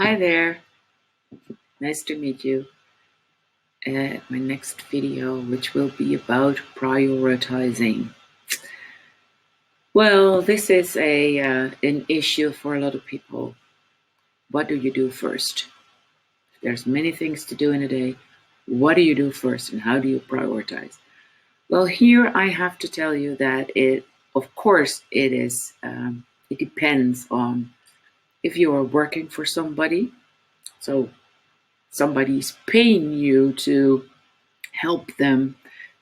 Hi there, nice to meet you at my next video, which will be about prioritizing. Well, this is an issue for a lot of people. What do you do first? There's many things to do in a day. What do you do first, and how do you prioritize? Well, here I have to tell you that of course, it is. It depends on if you are working for somebody. So somebody's paying you to help them,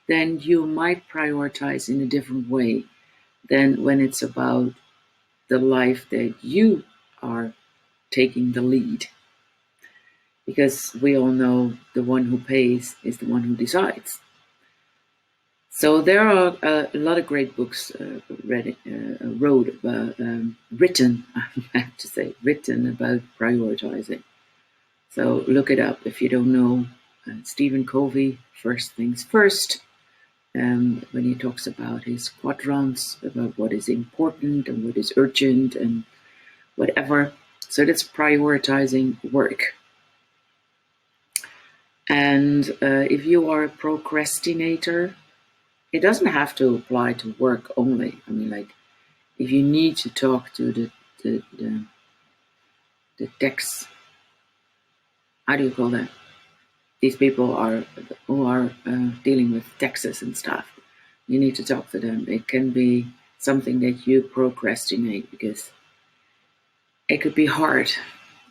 then you might prioritize in a different way than when it's about the life that you are taking the lead. Because we all know the one who pays is the one who decides. So there are a lot of great books written, I have to say, written about prioritizing. So look it up if you don't know. Stephen Covey, First Things First, when he talks about his quadrants, about what is important and what is urgent and whatever. So that's prioritizing work. And if you are a procrastinator, it doesn't have to apply to work only. I mean, like, if you need to talk to the tax, how do you call that? These people who are dealing with taxes and stuff. You need to talk to them. It can be something that you procrastinate because it could be hard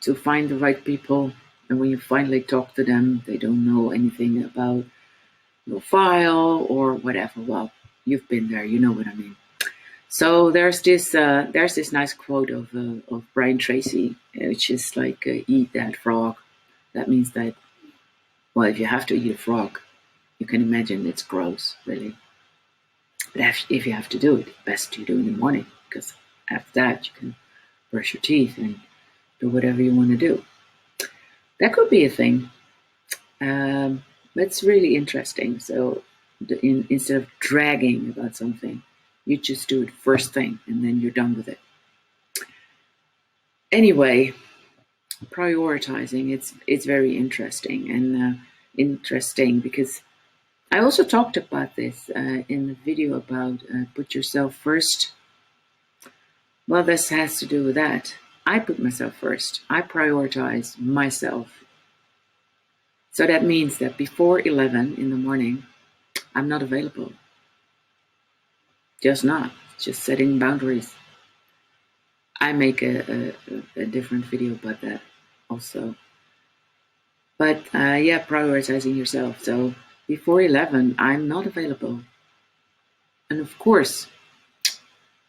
to find the right people. And when you finally talk to them, they don't know anything about your file or whatever. Well, you've been there, you know what I mean. So there's this nice quote of Brian Tracy, which is like, eat that frog. That means that, well, if you have to eat a frog, you can imagine it's gross, really. But if you have to do it, best you do in the morning, because after that you can brush your teeth and do whatever you want to do. That could be a thing. That's really interesting. So instead of dragging about something, you just do it first thing and then you're done with it. Anyway, prioritizing, it's very interesting and interesting because I also talked about this in the video about put yourself first. Well, this has to do with that. I put myself first. I prioritize myself. So that means that before 11 in the morning, I'm not available. Just not. Just setting boundaries. I make a different video about that also. But yeah, prioritizing yourself. So before 11, I'm not available. And of course,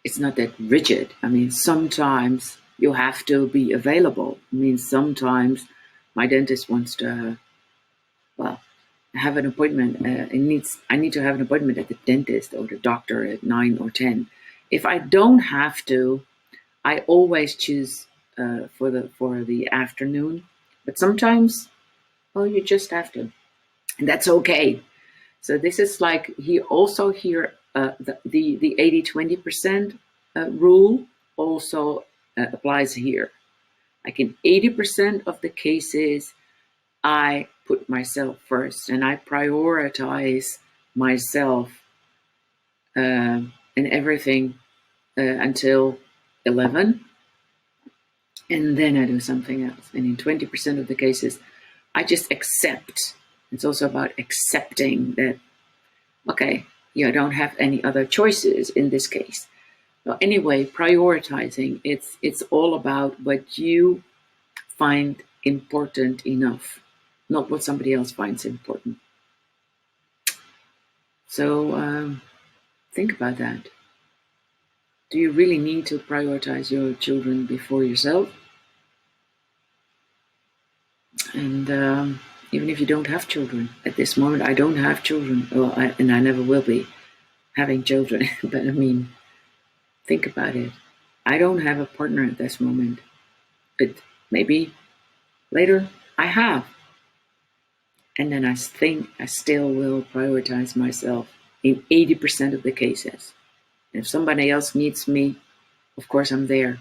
it's not that rigid. I mean, sometimes you have to be available. I mean, sometimes my dentist wants to, well, have an appointment. I need to have an appointment at the dentist or the doctor at 9 or 10. If I don't have to, I always choose for the afternoon. But sometimes, well, you just have to, and that's okay. So this is like here the 80-20% rule also applies here. Like in 80% of the cases, I put myself first and I prioritize myself and everything until 11. And then I do something else. And in 20% of the cases, I just accept. It's also about accepting that, okay, you don't have any other choices in this case. So anyway, prioritizing, it's all about what you find important enough, not what somebody else finds important. So think about that. Do you really need to prioritize your children before yourself? And even if you don't have children, at this moment, I don't have children, and I never will be having children. But I mean, think about it. I don't have a partner at this moment, but maybe later I have. And then I think I still will prioritize myself in 80% of the cases. And if somebody else needs me, of course I'm there.